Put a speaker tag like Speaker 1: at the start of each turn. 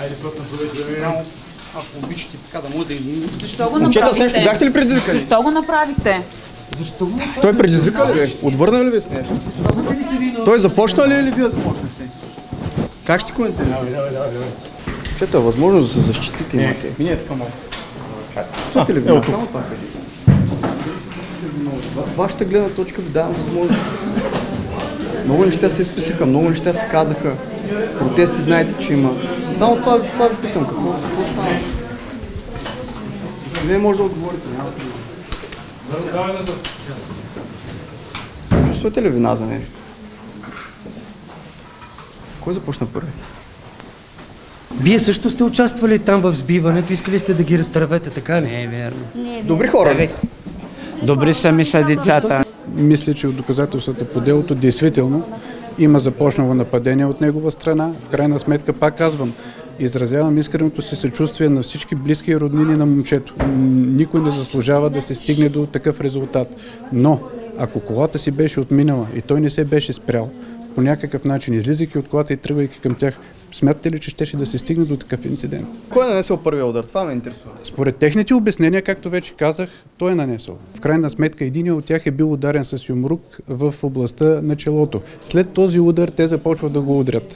Speaker 1: Айде просто направете. Само, ако обичате така да може да им...
Speaker 2: Защо го
Speaker 3: Момчета, с
Speaker 2: направихте?
Speaker 3: нещо бяхте ли предизвикали?
Speaker 2: Защо го направихте?
Speaker 1: Защо го направите?
Speaker 3: Той предизвика ли ви? Отвърна ли ви с нещо? Той започна ли или вие започнахте? Как ще коментирате?
Speaker 1: Давай.
Speaker 3: Момчета, възможно да се защитите имате.
Speaker 1: Мине така малко.
Speaker 3: Чувствате ли вина? Само това кажете. Вашата гледна точка ви дава възможност. Много неща се изписаха, много неща се казаха. Протести знаете, че има. Само това ви питам. Какво става? Вие може да отговорите. Чувствате ли вина за нещо? Кой започна първи?
Speaker 4: Вие също сте участвали там в сбиването, искали сте да ги разтървете, така ли?
Speaker 5: Не е верно.
Speaker 3: Добри хора ли са?
Speaker 5: Добри сами са децата.
Speaker 6: Мисля, че от доказателствата по делото действително има започнало нападение от негова страна. В крайна сметка, пак казвам, изразявам искреното си съчувствие на всички близки и роднини на момчето. Никой не заслужава да се стигне до такъв резултат. Но, ако колата си беше отминала и той не се беше спрял, по някакъв начин, излизайки от колата и тръгвайки към тях, смятате ли, че щеше да се стигне до такъв инцидент?
Speaker 3: Кой е нанесъл първия удар? Това ме интересува.
Speaker 6: Според техните обяснения, както вече казах, той е нанесъл. В крайна сметка, единият от тях е бил ударен с юмрук в областта на челото. След този удар те започват да го удрят.